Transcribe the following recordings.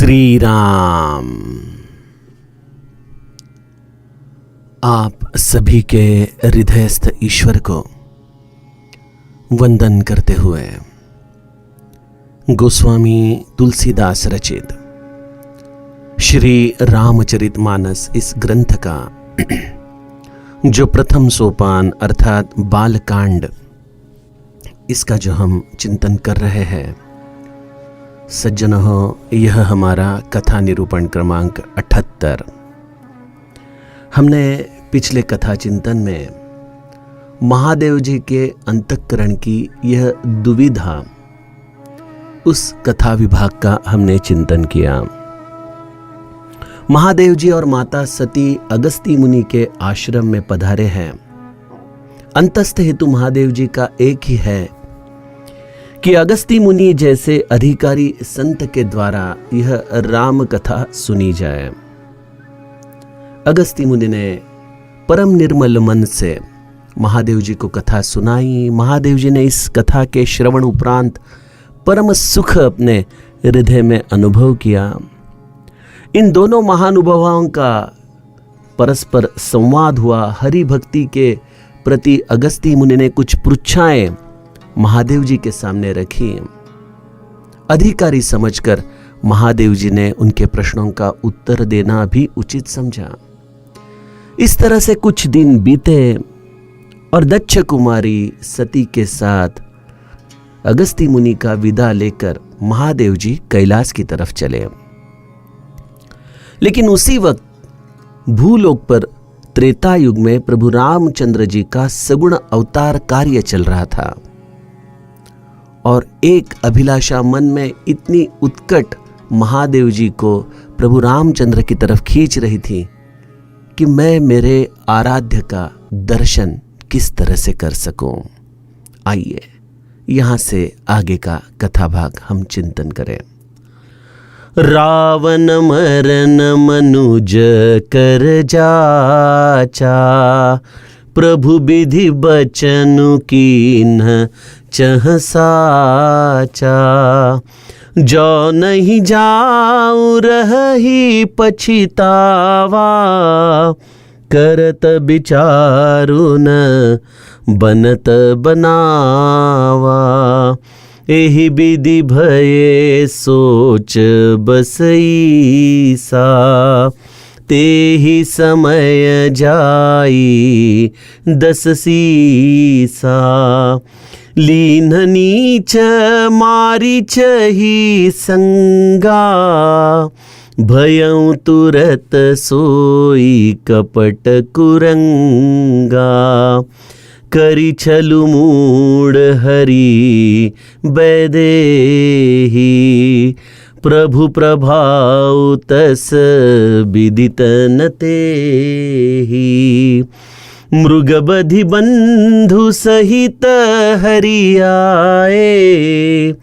श्री राम। आप सभी के हृदयस्थ ईश्वर को वंदन करते हुए गोस्वामी तुलसीदास रचित श्री रामचरितमानस इस ग्रंथ का जो प्रथम सोपान अर्थात बालकांड, इसका जो हम चिंतन कर रहे हैं सज्जनों, यह हमारा कथा निरूपण क्रमांक 78। हमने पिछले कथा चिंतन में महादेव जी के अंतःकरण की यह दुविधा, उस कथा विभाग का हमने चिंतन किया। महादेव जी और माता सती अगस्ती मुनि के आश्रम में पधारे हैं। अंतस्थ हेतु महादेव जी का एक ही है कि अगस्ती मुनि जैसे अधिकारी संत के द्वारा यह राम कथा सुनी जाए। अगस्ती मुनि ने परम निर्मल मन से महादेव जी को कथा सुनाई। महादेव जी ने इस कथा के श्रवण उपरांत परम सुख अपने हृदय में अनुभव किया। इन दोनों महानुभावों का परस्पर संवाद हुआ। हरि भक्ति के प्रति अगस्ती मुनि ने कुछ पृच्छाएं महादेव जी के सामने रखी। अधिकारी समझकर महादेव जी ने उनके प्रश्नों का उत्तर देना भी उचित समझा। इस तरह से कुछ दिन बीते और दक्ष कुमारी सती के साथ अगस्ती मुनि का विदा लेकर महादेव जी कैलाश की तरफ चले। लेकिन उसी वक्त भूलोक पर त्रेता युग में प्रभु रामचंद्र जी का सगुण अवतार कार्य चल रहा था और एक अभिलाषा मन में इतनी उत्कट महादेव जी को प्रभु रामचंद्र की तरफ खींच रही थी कि मैं मेरे आराध्य का दर्शन किस तरह से कर सकूं। आइए यहां से आगे का कथा भाग हम चिंतन करें। रावण मरन मनुज कर जाचा, प्रभु विधि बचनु कीन्ह चह साचा। जो नहीं जाऊं रही पछितावा, करत विचारु न बनत बनावा। एहि विधि भये सोच बसईसा, तेहि समय जाई 10 सीसा। लीन नीच मारीच ही संगा, भयं तुरत सोई कपट कुरंगा। करी छलु मूढ़ हरि वैदेही, प्रभु प्रभाव तस विदित न तेहि। मृग बधि बंधु सहित हरि आए,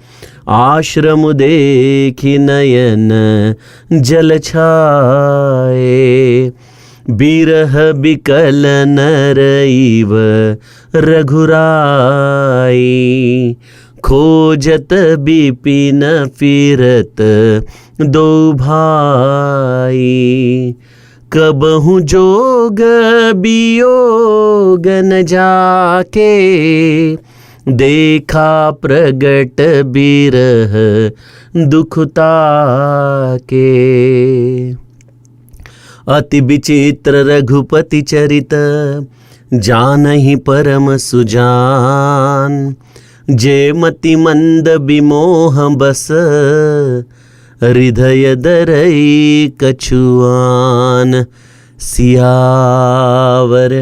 आश्रम देखि नयन जल छाए। बिरह बिकल नरईव रघुराई, खोजत बिपिन फिरत दो भाई। कबहु जोग बियोग न जाके, देखा प्रगट बिरह दुखता के। अति विचित्र रघुपति चरित, जानहि परम सुजान। जे मति मंद विमोह बस, हृदय दरई कछुआन। सियावर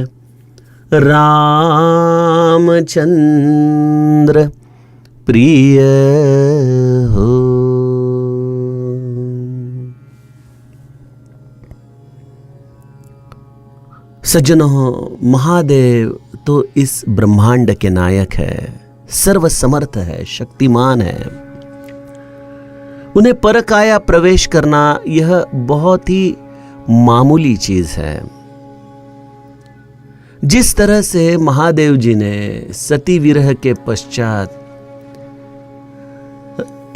रामचंद्र प्रिय हो। सज्जनों, महादेव तो इस ब्रह्मांड के नायक है, सर्वसमर्थ है, शक्तिमान है। उन्हें परकाया प्रवेश करना यह बहुत ही मामूली चीज है। जिस तरह से महादेव जी ने सती विरह के पश्चात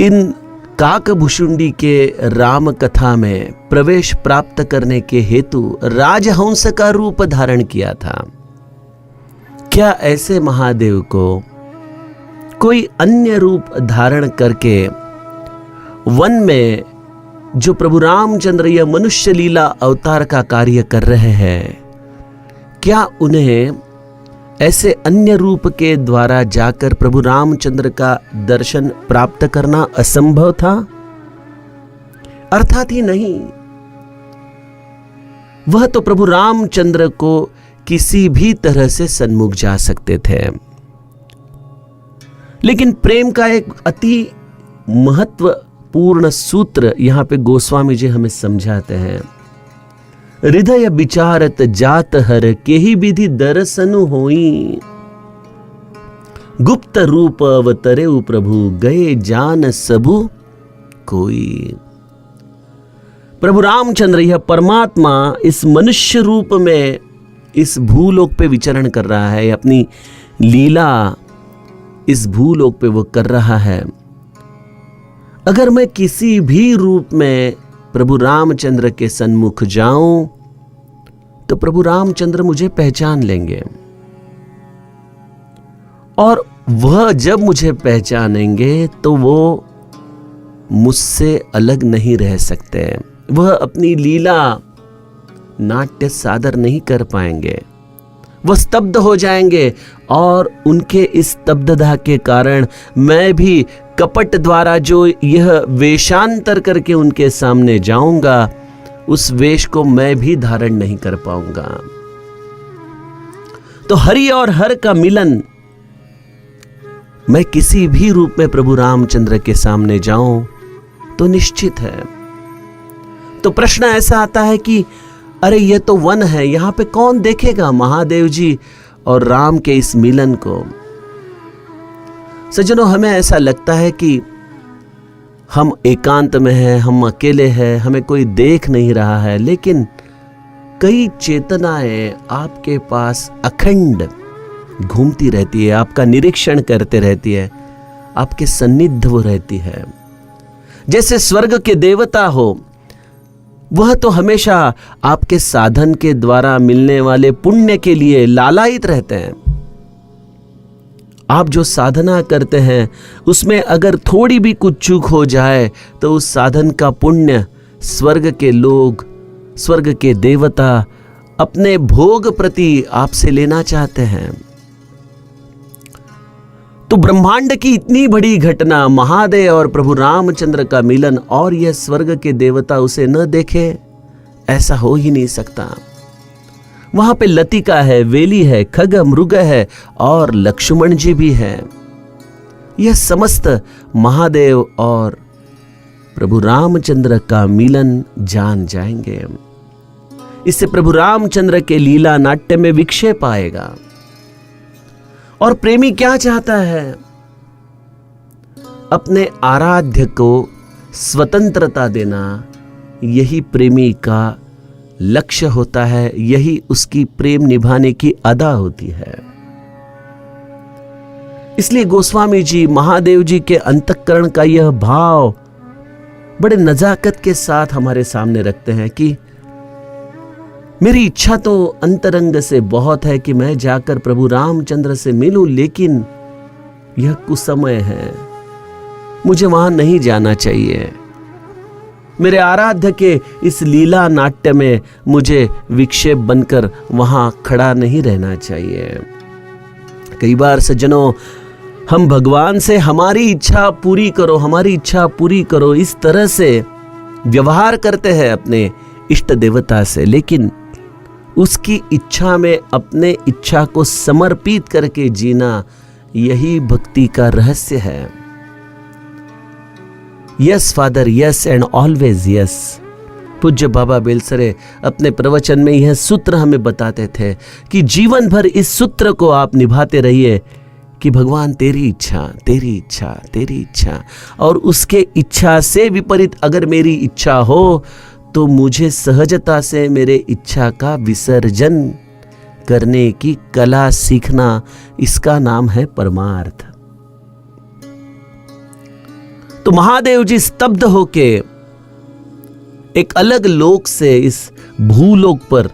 इन काकभुशुंडी के राम कथा में प्रवेश प्राप्त करने के हेतु राजहंस का रूप धारण किया था। क्या ऐसे महादेव को कोई अन्य रूप धारण करके वन में जो प्रभु रामचंद्र यह मनुष्य लीला अवतार का कार्य कर रहे हैं, क्या उन्हें ऐसे अन्य रूप के द्वारा जाकर प्रभु रामचंद्र का दर्शन प्राप्त करना असंभव था? अर्थात ही नहीं। वह तो प्रभु रामचंद्र को किसी भी तरह से सन्मुख जा सकते थे, लेकिन प्रेम का एक अति महत्वपूर्ण सूत्र यहां पे गोस्वामी जी हमें समझाते हैं। हृदय विचारत जात हर केही विधि दर्शनु होई, गुप्त रूप अवतरे प्रभु गए जान सबु कोई। प्रभु रामचंद्र यह परमात्मा इस मनुष्य रूप में इस भूलोक पे विचरण कर रहा है, अपनी लीला इस भूलोक पे वो कर रहा है। अगर मैं किसी भी रूप में प्रभु रामचंद्र के सन्मुख जाऊं तो प्रभु रामचंद्र मुझे पहचान लेंगे, और वह जब मुझे पहचानेंगे तो वो मुझसे अलग नहीं रह सकते। वह अपनी लीला नाट्य सादर नहीं कर पाएंगे, वह स्तब्ध हो जाएंगे, और उनके इस स्तब्धता के कारण मैं भी कपट द्वारा जो यह वेशांतर करके उनके सामने जाऊंगा, उस वेश को मैं भी धारण नहीं कर पाऊंगा। तो हरि और हर का मिलन, मैं किसी भी रूप में प्रभु रामचंद्र के सामने जाऊं तो निश्चित है। तो प्रश्न ऐसा आता है कि अरे ये तो वन है, यहां पे कौन देखेगा महादेव जी और राम के इस मिलन को? सज्जनों, हमें ऐसा लगता है कि हम एकांत में हैं, हम अकेले हैं, हमें कोई देख नहीं रहा है, लेकिन कई चेतनाएं आपके पास अखंड घूमती रहती है, आपका निरीक्षण करते रहती है, आपके सन्निध वो रहती है। जैसे स्वर्ग के देवता हो, वह तो हमेशा आपके साधन के द्वारा मिलने वाले पुण्य के लिए लालायित रहते हैं। आप जो साधना करते हैं उसमें अगर थोड़ी भी कुछ चूक हो जाए तो उस साधन का पुण्य स्वर्ग के लोग, स्वर्ग के देवता अपने भोग प्रति आपसे लेना चाहते हैं। तो ब्रह्मांड की इतनी बड़ी घटना, महादेव और प्रभु रामचंद्र का मिलन, और यह स्वर्ग के देवता उसे न देखे, ऐसा हो ही नहीं सकता। वहां पे लतिका है, वेली है, खग मृग है और लक्ष्मण जी भी है। यह समस्त महादेव और प्रभु रामचंद्र का मिलन जान जाएंगे। इससे प्रभु रामचंद्र के लीला नाट्य में विक्षेप आएगा। और प्रेमी क्या चाहता है? अपने आराध्य को स्वतंत्रता देना, यही प्रेमी का लक्ष्य होता है, यही उसकी प्रेम निभाने की अदा होती है। इसलिए गोस्वामी जी महादेव जी के अंतःकरण का यह भाव बड़े नजाकत के साथ हमारे सामने रखते हैं कि मेरी इच्छा तो अंतरंग से बहुत है कि मैं जाकर प्रभु रामचंद्र से मिलूं, लेकिन यह कुसमय है, मुझे वहां नहीं जाना चाहिए। मेरे आराध्य के इस लीला नाट्य में मुझे विक्षेप बनकर वहां खड़ा नहीं रहना चाहिए। कई बार सज्जनों, हम भगवान से हमारी इच्छा पूरी करो, हमारी इच्छा पूरी करो, इस तरह से व्यवहार करते हैं अपने इष्ट देवता से, लेकिन उसकी इच्छा में अपने इच्छा को समर्पित करके जीना, यही भक्ति का रहस्य है। Yes father, yes and always yes. पूज्य बाबा बेलसरे अपने प्रवचन में यह सूत्र हमें बताते थे कि जीवन भर इस सूत्र को आप निभाते रहिए कि भगवान तेरी इच्छा, तेरी इच्छा, तेरी इच्छा, और उसके इच्छा से विपरीत अगर मेरी इच्छा हो तो मुझे सहजता से मेरे इच्छा का विसर्जन करने की कला सीखना, इसका नाम है परमार्थ। तो महादेव जी स्तब्ध होके एक अलग लोक से इस भूलोक पर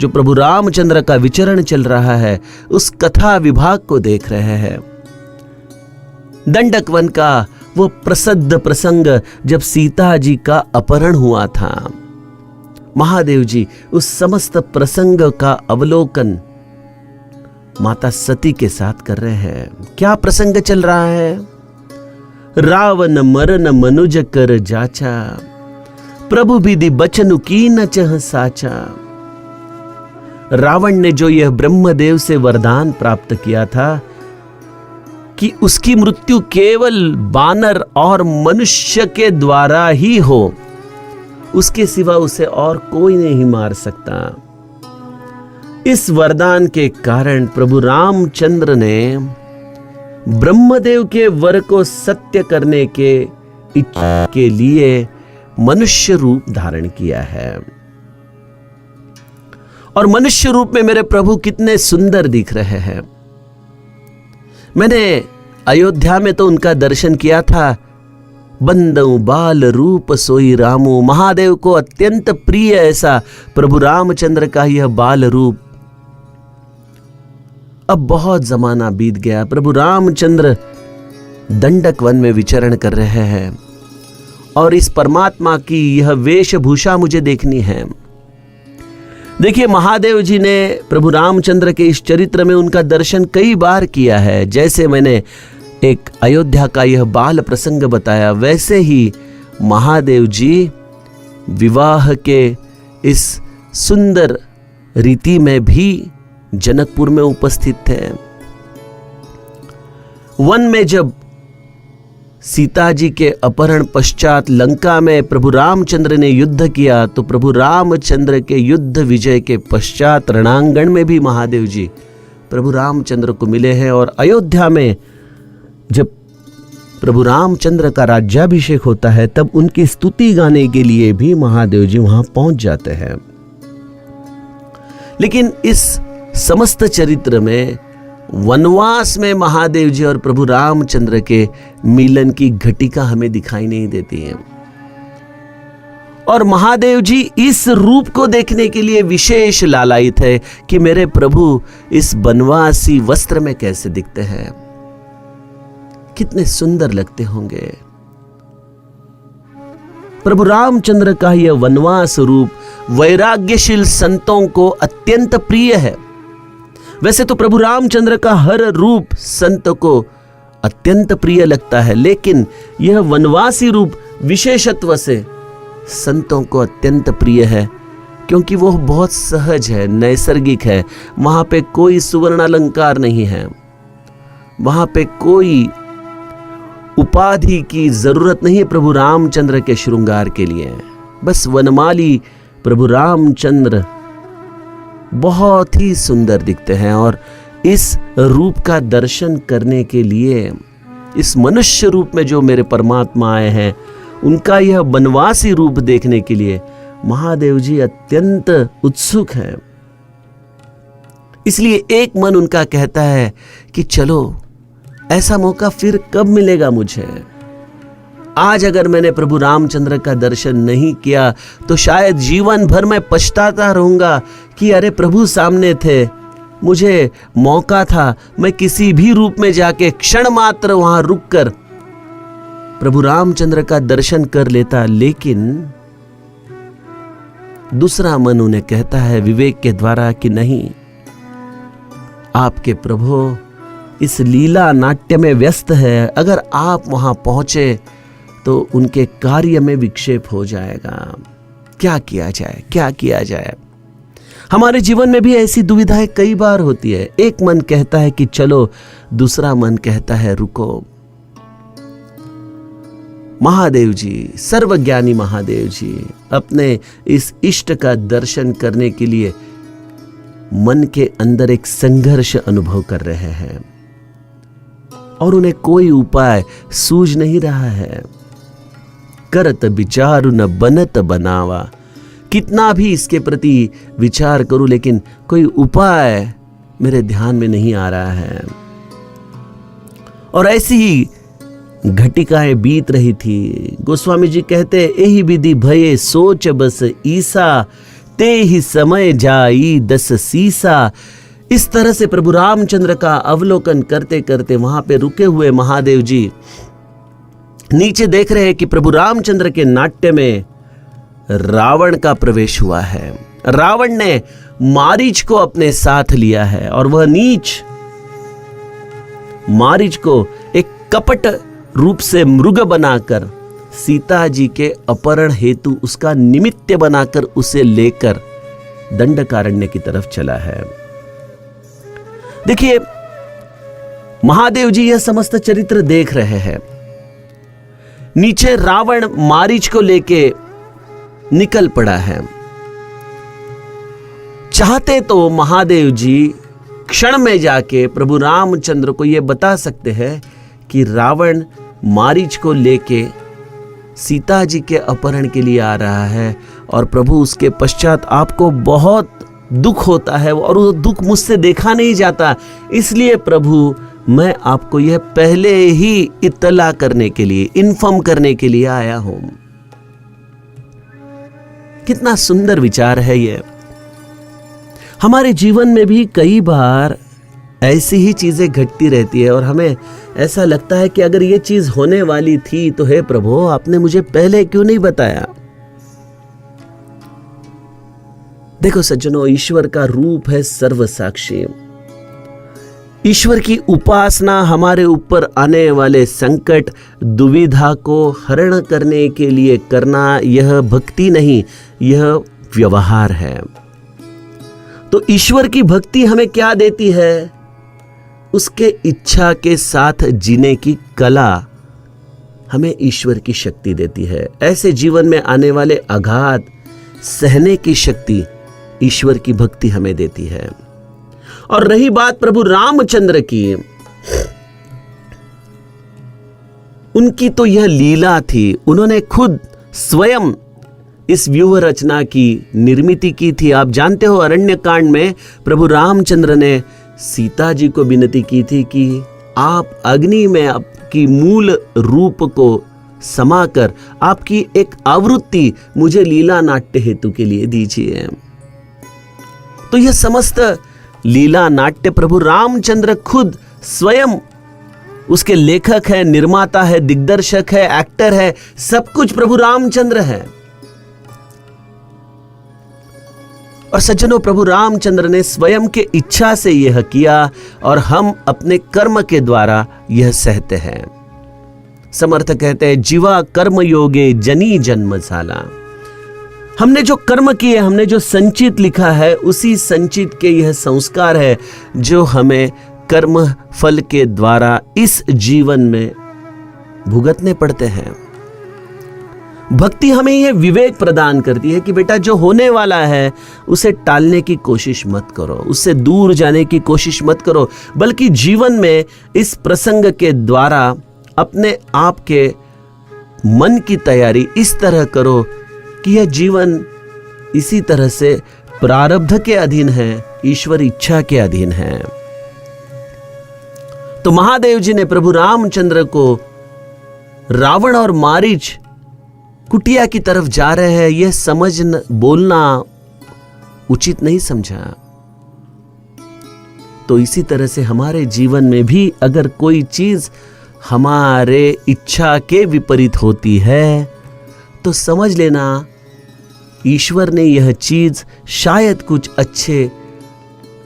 जो प्रभु रामचंद्र का विचरण चल रहा है उस कथा विभाग को देख रहे हैं। दंडक वन का वो प्रसिद्ध प्रसंग जब सीता जी का अपहरण हुआ था, महादेव जी उस समस्त प्रसंग का अवलोकन माता सती के साथ कर रहे हैं। क्या प्रसंग चल रहा है? रावण मरन मनुज कर जाचा, प्रभु विधि बचनु की न चह साचा। रावण ने जो यह ब्रह्मदेव से वरदान प्राप्त किया था कि उसकी मृत्यु केवल बानर और मनुष्य के द्वारा ही हो, उसके सिवा उसे और कोई नहीं मार सकता। इस वरदान के कारण प्रभु रामचंद्र ने ब्रह्मदेव के वर को सत्य करने के इच्छा के लिए मनुष्य रूप धारण किया है। और मनुष्य रूप में मेरे प्रभु कितने सुंदर दिख रहे हैं। मैंने अयोध्या में तो उनका दर्शन किया था। बंदऊ बाल रूप सोई रामू, महादेव को अत्यंत प्रिय ऐसा प्रभु रामचंद्र का यह बाल रूप। अब बहुत जमाना बीत गया, प्रभु रामचंद्र दंडक वन में विचरण कर रहे हैं और इस परमात्मा की यह वेशभूषा मुझे देखनी है। देखिए, महादेव जी ने प्रभु रामचंद्र के इस चरित्र में उनका दर्शन कई बार किया है। जैसे मैंने एक अयोध्या का यह बाल प्रसंग बताया, वैसे ही महादेव जी विवाह के इस सुंदर रीति में भी जनकपुर में उपस्थित थे। वन में जब सीता जी के अपहरण पश्चात लंका में प्रभु रामचंद्र ने युद्ध किया, तो प्रभु रामचंद्र के युद्ध विजय के पश्चात रणांगण में भी महादेव जी प्रभु रामचंद्र को मिले हैं। और अयोध्या में जब प्रभु रामचंद्र का राज्याभिषेक होता है तब उनकी स्तुति गाने के लिए भी महादेव जी वहां पहुंच जाते हैं। लेकिन इस समस्त चरित्र में वनवास में महादेव जी और प्रभु रामचंद्र के मिलन की घटिका हमें दिखाई नहीं देती है। और महादेव जी इस रूप को देखने के लिए विशेष लालायित है कि मेरे प्रभु इस बनवासी वस्त्र में कैसे दिखते हैं, कितने सुंदर लगते होंगे। प्रभु रामचंद्र का यह वनवास रूप वैराग्यशील संतों को अत्यंत प्रिय है। वैसे तो प्रभु रामचंद्र का हर रूप संत को अत्यंत प्रिय लगता है, लेकिन यह वनवासी रूप विशेषत्व से संतों को अत्यंत प्रिय है, क्योंकि वह बहुत सहज है, नैसर्गिक है। वहां पे कोई सुवर्ण अलंकार नहीं है, वहां पे कोई उपाधि की जरूरत नहीं है प्रभु रामचंद्र के श्रृंगार के लिए। बस वनमाली प्रभु रामचंद्र बहुत ही सुंदर दिखते हैं। और इस रूप का दर्शन करने के लिए, इस मनुष्य रूप में जो मेरे परमात्मा आए हैं, उनका यह वनवासी रूप देखने के लिए महादेव जी अत्यंत उत्सुक हैं। इसलिए एक मन उनका कहता है कि चलो, ऐसा मौका फिर कब मिलेगा मुझे। आज अगर मैंने प्रभु रामचंद्र का दर्शन नहीं किया तो शायद जीवन भर मैं पछताता रहूंगा कि अरे प्रभु सामने थे, मुझे मौका था, मैं किसी भी रूप में जाके क्षण मात्र वहां रुककर प्रभु रामचंद्र का दर्शन कर लेता। लेकिन दूसरा मन उन्हें कहता है विवेक के द्वारा कि नहीं, आपके प्रभु इस लीला नाट्य में व्यस्त है, अगर आप वहां पहुंचे तो उनके कार्य में विक्षेप हो जाएगा। क्या किया जाए, क्या किया जाए। हमारे जीवन में भी ऐसी दुविधाएं कई बार होती है। एक मन कहता है कि चलो, दूसरा मन कहता है रुको। महादेव जी, सर्वज्ञानी महादेव जी अपने इस इष्ट का दर्शन करने के लिए मन के अंदर एक संघर्ष अनुभव कर रहे हैं और उन्हें कोई उपाय सूझ नहीं रहा है। करत विचारु न बनत बनावा, कितना भी इसके प्रति विचार करूं लेकिन कोई उपाय मेरे ध्यान में नहीं आ रहा है। और ऐसी ही घटिकाएं बीत रही थी। गोस्वामी जी कहते, यही विधि भये सोच बस ईसा, ते ही समय जाई दस सीसा। इस तरह से प्रभु रामचंद्र का अवलोकन करते करते वहां पे रुके हुए महादेव जी नीचे देख रहे हैं कि प्रभु रामचंद्र के नाट्य में रावण का प्रवेश हुआ है। रावण ने मारीच को अपने साथ लिया है और वह नीच मारीच को एक कपट रूप से मृग बनाकर सीता जी के अपहरण हेतु उसका निमित्त बनाकर उसे लेकर दंडकारण्य की तरफ चला है। देखिए, महादेव जी यह समस्त चरित्र देख रहे हैं। नीचे रावण मारीच को लेके निकल पड़ा है। चाहते तो महादेव जी क्षण में जाके प्रभु रामचंद्र को यह बता सकते हैं कि रावण मारीच को लेके सीता जी के अपहरण के लिए आ रहा है और प्रभु उसके पश्चात आपको बहुत दुख होता है और वो दुख मुझसे देखा नहीं जाता, इसलिए प्रभु मैं आपको यह पहले ही इत्तला करने के लिए, इन्फॉर्म करने के लिए आया हूं। कितना सुंदर विचार है यह। हमारे जीवन में भी कई बार ऐसी ही चीजें घटती रहती है और हमें ऐसा लगता है कि अगर ये चीज होने वाली थी तो हे प्रभु आपने मुझे पहले क्यों नहीं बताया। देखो सज्जनों, ईश्वर का रूप है सर्वसाक्षी। ईश्वर की उपासना हमारे ऊपर आने वाले संकट दुविधा को हरण करने के लिए करना, यह भक्ति नहीं, यह व्यवहार है। तो ईश्वर की भक्ति हमें क्या देती है? उसके इच्छा के साथ जीने की कला हमें ईश्वर की शक्ति देती है। ऐसे जीवन में आने वाले आघात सहने की शक्ति ईश्वर की भक्ति हमें देती है। और रही बात प्रभु रामचंद्र की, उनकी तो यह लीला थी। उन्होंने खुद स्वयं इस व्यूह रचना की निर्मिति की थी। आप जानते हो, अरण्यकांड में प्रभु रामचंद्र ने सीता जी को विनती की थी कि आप अग्नि में आपकी मूल रूप को समाकर आपकी एक आवृत्ति मुझे लीला नाट्य हेतु के लिए दीजिए। तो यह समस्त लीला नाट्य प्रभु रामचंद्र खुद स्वयं उसके लेखक है, निर्माता है, दिग्दर्शक है, एक्टर है, सब कुछ प्रभु रामचंद्र है। और सज्जनों, प्रभु रामचंद्र ने स्वयं के इच्छा से यह किया और हम अपने कर्म के द्वारा यह सहते हैं। समर्थ कहते हैं, जीवा कर्म योगे जनी जन्मशाला। हमने जो कर्म किए, हमने जो संचित लिखा है, उसी संचित के यह संस्कार है जो हमें कर्म फल के द्वारा इस जीवन में भुगतने पड़ते हैं। भक्ति हमें यह विवेक प्रदान करती है कि बेटा जो होने वाला है उसे टालने की कोशिश मत करो, उससे दूर जाने की कोशिश मत करो, बल्कि जीवन में इस प्रसंग के द्वारा अपने आप के मन की तैयारी इस तरह करो कि यह जीवन इसी तरह से प्रारब्ध के अधीन है, ईश्वर इच्छा के अधीन है। तो महादेव जी ने प्रभु रामचंद्र को रावण और मारीच कुटिया की तरफ जा रहे हैं यह समझ बोलना उचित नहीं समझा। तो इसी तरह से हमारे जीवन में भी अगर कोई चीज हमारे इच्छा के विपरीत होती है तो समझ लेना ईश्वर ने यह चीज शायद कुछ अच्छे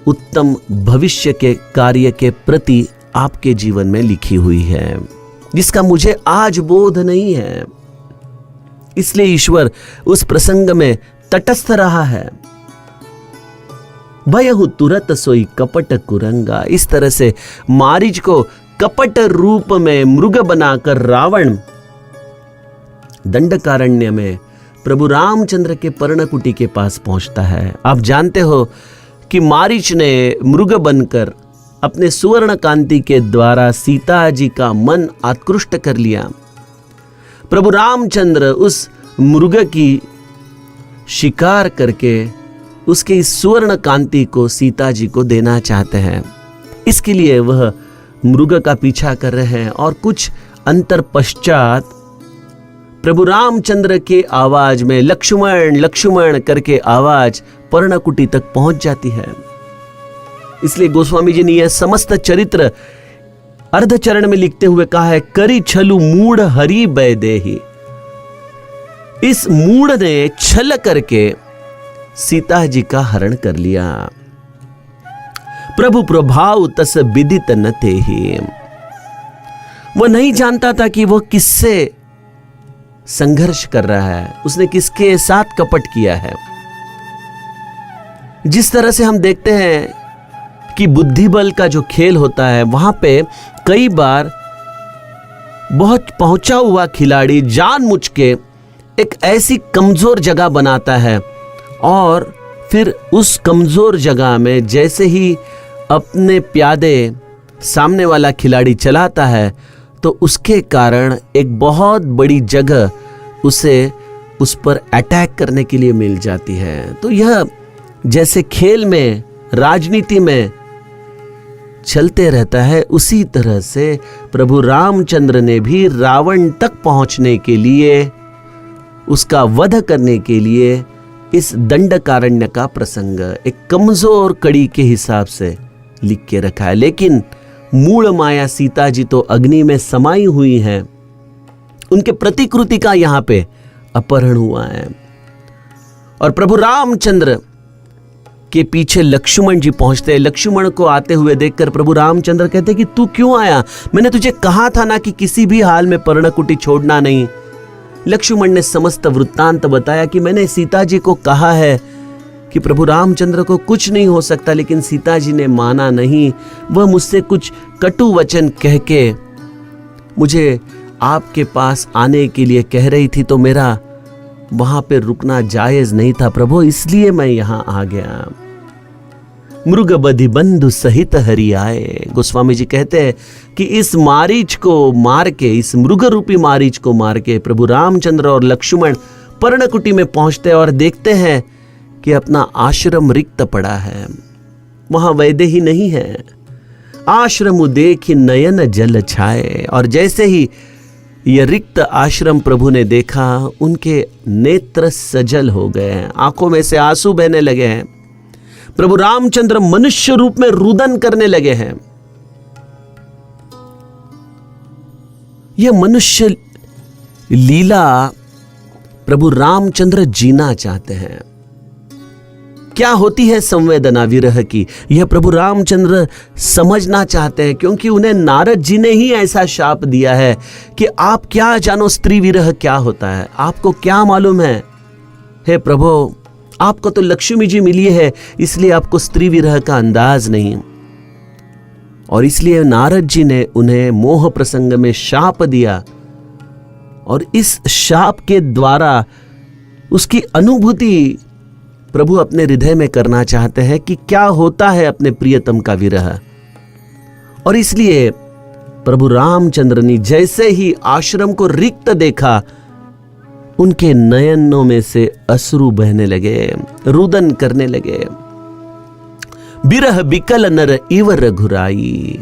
उत्तम भविष्य के कार्य के प्रति आपके जीवन में लिखी हुई है, जिसका मुझे आज बोध नहीं है। इसलिए ईश्वर उस प्रसंग में तटस्थ रहा है। भयहु तुरत सोई कपट कुरंगा। इस तरह से मारीच को कपट रूप में मृग बनाकर रावण दंडकारण्य में प्रभु रामचंद्र के पर्णकुटी के पास पहुंचता है। आप जानते हो कि मारीच ने मृग बनकर अपने सुवर्ण कांति के द्वारा सीता जी का मन आकृष्ट कर लिया। प्रभु रामचंद्र उस मृग की शिकार करके उसके इस सुवर्ण कांति को सीता जी को देना चाहते हैं। इसके लिए वह मृग का पीछा कर रहे हैं और कुछ अंतर पश्चात प्रभु रामचंद्र के आवाज में लक्ष्मण लक्ष्मण करके आवाज पर्णकुटी तक पहुंच जाती है। इसलिए गोस्वामी जी ने यह समस्त चरित्र अर्धचरण में लिखते हुए कहा है, करी छलु मूढ़ हरि बै देहि। इस मूढ़ ने छल करके सीता जी का हरण कर लिया। प्रभु प्रभाव तस विदित न तेहि। वह नहीं जानता था कि वह किससे संघर्ष कर रहा है, उसने किसके साथ कपट किया है। जिस तरह से हम देखते हैं कि बुद्धि बल का जो खेल होता है, वहां पे कई बार बहुत पहुंचा हुआ खिलाड़ी जानबूझ के एक ऐसी कमजोर जगह बनाता है और फिर उस कमजोर जगह में जैसे ही अपने प्यादे सामने वाला खिलाड़ी चलाता है तो उसके कारण एक बहुत बड़ी जगह उसे उस पर अटैक करने के लिए मिल जाती है। तो यह जैसे खेल में, राजनीति में चलते रहता है, उसी तरह से प्रभु रामचंद्र ने भी रावण तक पहुंचने के लिए, उसका वध करने के लिए इस दंडकारण्य का प्रसंग एक कमजोर कड़ी के हिसाब से लिख के रखा है। लेकिन मूल माया सीता जी तो अग्नि में समाई हुई हैं, उनके प्रतिकृति का यहां पे अपहरण हुआ है और प्रभु रामचंद्र के पीछे लक्ष्मण जी पहुंचते हैं। लक्ष्मण को आते हुए देखकर प्रभु रामचंद्र कहते हैं कि तू क्यों आया? मैंने तुझे कहा था ना कि किसी भी हाल में पर्णकुटी छोड़ना नहीं। लक्ष्मण ने समस्त वृत्तांत बताया कि मैंने सीता जी को कहा है कि प्रभु रामचंद्र को कुछ नहीं हो सकता, लेकिन सीता जी ने माना नहीं। वह मुझसे कुछ कटु वचन कह के मुझे आपके पास आने के लिए कह रही थी, तो मेरा वहां पे रुकना जायज नहीं था प्रभु, इसलिए मैं यहां आ गया। मृग बधि बंधु सहित हरि आए। गोस्वामी जी कहते हैं कि इस मारीच को मार के, इस मृग रूपी मारीच को मार के प्रभु रामचंद्र और लक्ष्मण पर्णकुटी में पहुंचते और देखते हैं कि अपना आश्रम रिक्त पड़ा है, वहां वैदेही नहीं है। आश्रम देखि नयन जल छाए। और जैसे ही यह रिक्त आश्रम प्रभु ने देखा, उनके नेत्र सजल हो गए हैं, आंखों में से आंसू बहने लगे हैं। प्रभु रामचंद्र मनुष्य रूप में रुदन करने लगे हैं। यह मनुष्य लीला प्रभु रामचंद्र जीना चाहते हैं। क्या होती है संवेदना विरह की, यह प्रभु रामचंद्र समझना चाहते हैं, क्योंकि उन्हें नारद जी ने ही ऐसा शाप दिया है कि आप क्या जानो स्त्री विरह क्या होता है, आपको क्या मालूम है। हे प्रभु, आपको तो लक्ष्मी जी मिली है, इसलिए आपको स्त्री विरह का अंदाज नहीं। और इसलिए नारद जी ने उन्हें मोह प्रसंग में शाप दिया और इस शाप के द्वारा उसकी अनुभूति प्रभु अपने हृदय में करना चाहते हैं कि क्या होता है अपने प्रियतम का विरह। और इसलिए प्रभु रामचंद्र ने जैसे ही आश्रम को रिक्त देखा, उनके नयनों में से अश्रु बहने लगे, रुदन करने लगे। बिरह बिकल नर इव रघुराई।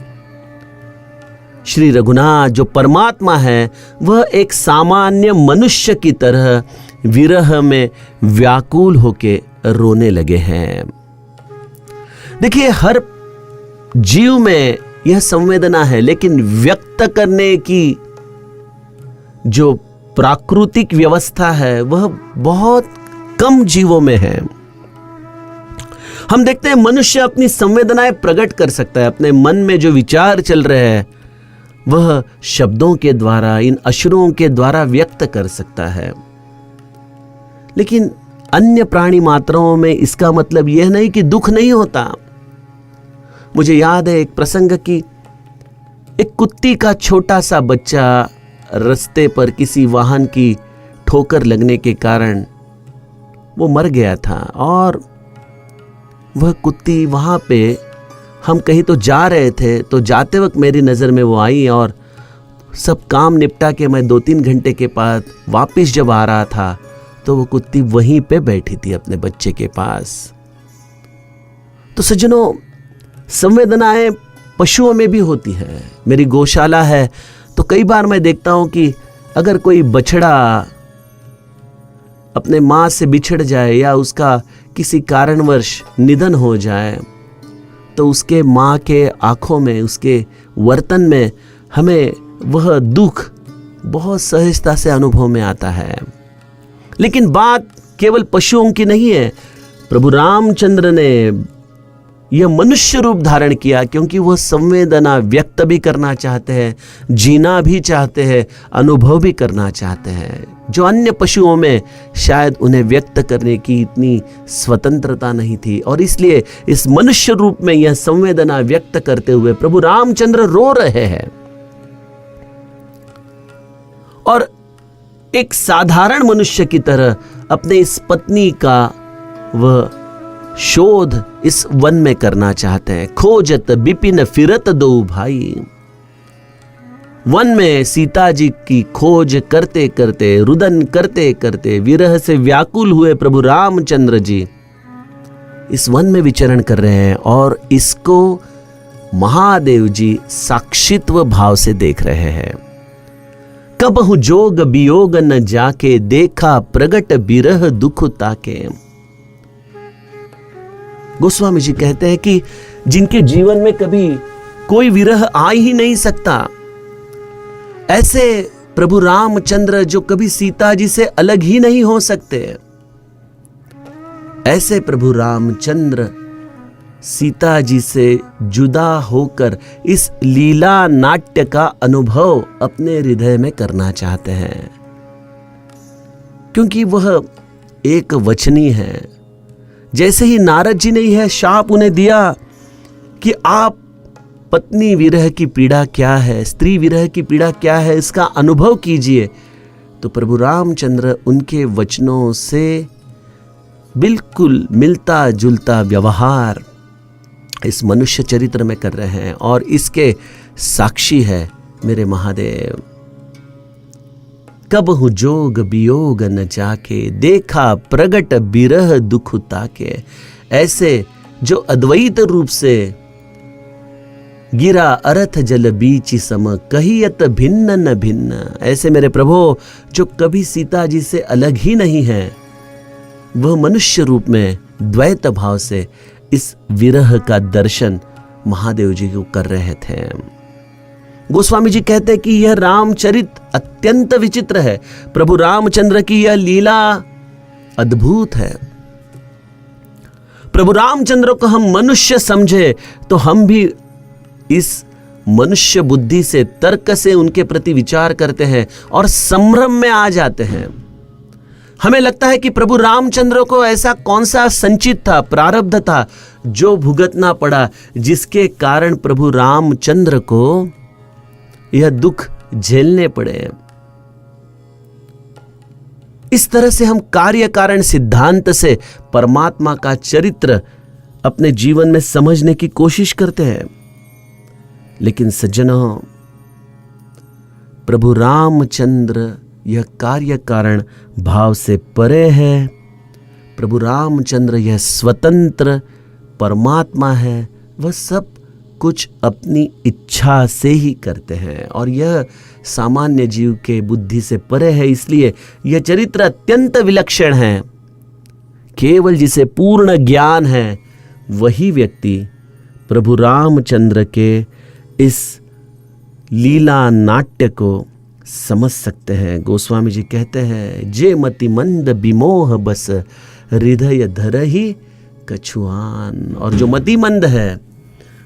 श्री रघुनाथ जो परमात्मा है, वह एक सामान्य मनुष्य की तरह विरह में व्याकुल होके रोने लगे हैं। देखिए, हर जीव में यह संवेदना है, लेकिन व्यक्त करने की जो प्राकृतिक व्यवस्था है वह बहुत कम जीवों में है। हम देखते हैं मनुष्य अपनी संवेदनाएं प्रकट कर सकता है, अपने मन में जो विचार चल रहे हैं वह शब्दों के द्वारा, इन अश्रुओं के द्वारा व्यक्त कर सकता है। लेकिन अन्य प्राणी मात्राओं में इसका मतलब यह नहीं कि दुख नहीं होता। मुझे याद है एक प्रसंग की, एक कुत्ती का छोटा सा बच्चा रास्ते पर किसी वाहन की ठोकर लगने के कारण वो मर गया था और वह कुत्ती वहां पे, हम कहीं तो जा रहे थे, तो जाते वक्त मेरी नज़र में वो आई और सब काम निपटा के मैं 2-3 घंटे के बाद वापस जब आ रहा था तो वो कुत्ती वहीं पे बैठी थी अपने बच्चे के पास। तो सज्जनों, संवेदनाएं पशुओं में भी होती है। मेरी गौशाला है तो कई बार मैं देखता हूं कि अगर कोई बछड़ा अपने मां से बिछड़ जाए या उसका किसी कारणवश निधन हो जाए तो उसके मां के आंखों में, उसके वर्तन में हमें वह दुख बहुत सहजता से अनुभव में आता है। लेकिन बात केवल पशुओं की नहीं है। प्रभु रामचंद्र ने यह मनुष्य रूप धारण किया क्योंकि वह संवेदना व्यक्त भी करना चाहते हैं, जीना भी चाहते हैं, अनुभव भी करना चाहते हैं, जो अन्य पशुओं में शायद उन्हें व्यक्त करने की इतनी स्वतंत्रता नहीं थी। और इसलिए इस मनुष्य रूप में यह संवेदना व्यक्त करते हुए प्रभु रामचंद्र रो रहे हैं और एक साधारण मनुष्य की तरह अपने इस पत्नी का वह शोध इस वन में करना चाहते हैं। खोजत बिपिन फिरत दो भाई। वन में सीता जी की खोज करते करते, रुदन करते करते, विरह से व्याकुल हुए प्रभु रामचंद्र जी इस वन में विचरण कर रहे हैं और इसको महादेव जी साक्षित्व भाव से देख रहे हैं। कबहु जोग वियोग न जाके, देखा प्रगट बिरह दुख ताके। गोस्वामी जी कहते हैं कि जिनके जीवन में कभी कोई विरह आ ही नहीं सकता, ऐसे प्रभु रामचंद्र जो कभी सीता जी से अलग ही नहीं हो सकते, ऐसे प्रभु रामचंद्र सीता जी से जुदा होकर इस लीला नाट्य का अनुभव अपने हृदय में करना चाहते हैं, क्योंकि वह एक वचनी है। जैसे ही नारद जी ने यह शाप उन्हें दिया कि आप पत्नी विरह की पीड़ा क्या है, स्त्री विरह की पीड़ा क्या है, इसका अनुभव कीजिए, तो प्रभु रामचंद्र उनके वचनों से बिल्कुल मिलता जुलता व्यवहार इस मनुष्य चरित्र में कर रहे हैं और इसके साक्षी है मेरे महादेव। कबहु जोग वियोग न जाके, देखा प्रगट बिरह दुख ताके। ऐसे जो अद्वैत रूप से गिरा अर्थ जल बीच सम, कहियत भिन्न न भिन्न। ऐसे मेरे प्रभु जो कभी सीता जी से अलग ही नहीं है, वह मनुष्य रूप में द्वैत भाव से इस विरह का दर्शन महादेव जी को कर रहे थे। गोस्वामी जी कहते हैं कि यह रामचरित अत्यंत विचित्र है। प्रभु रामचंद्र की यह लीला अद्भुत है। प्रभु रामचंद्र को हम मनुष्य समझे तो हम भी इस मनुष्य बुद्धि से, तर्क से उनके प्रति विचार करते हैं और संभ्रम में आ जाते हैं। हमें लगता है कि प्रभु रामचंद्र को ऐसा कौन सा संचित था, प्रारब्ध था जो भुगतना पड़ा, जिसके कारण प्रभु रामचंद्र को यह दुख झेलने पड़े। इस तरह से हम कार्य कारण सिद्धांत से परमात्मा का चरित्र अपने जीवन में समझने की कोशिश करते हैं। लेकिन सज्जनों, प्रभु रामचंद्र यह कार्य कारण भाव से परे है। प्रभु रामचंद्र यह स्वतंत्र परमात्मा है। वह सब कुछ अपनी इच्छा से ही करते हैं और यह सामान्य जीव के बुद्धि से परे है। इसलिए यह चरित्र अत्यंत विलक्षण है। केवल जिसे पूर्ण ज्ञान है वही व्यक्ति प्रभु रामचंद्र के इस लीला नाट्य को समझ सकते हैं। गोस्वामी जी कहते हैं, जे मति मंद विमोह बस, हृदय धरहि कछुआन। और जो मति मंद है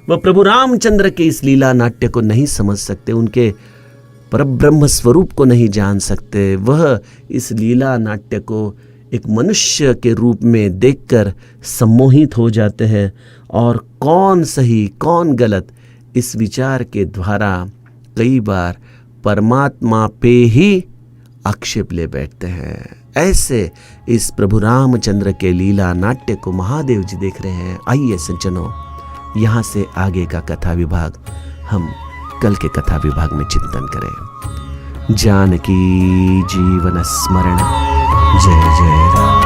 वह प्रभु रामचंद्र के इस लीला नाट्य को नहीं समझ सकते, उनके परब्रह्म स्वरूप को नहीं जान सकते। वह इस लीला नाट्य को एक मनुष्य के रूप में देखकर सम्मोहित हो जाते हैं और कौन सही कौन गलत इस विचार के द्वारा कई बार परमात्मा पे ही आक्षेप ले बैठते हैं। ऐसे इस प्रभु रामचंद्र के लीला नाट्य को महादेव जी देख रहे हैं। आइए सज्जनों, यहाँ से आगे का कथा विभाग हम कल के कथा विभाग में चिंतन करें। जानकी जीवन स्मरण। जय जय राम।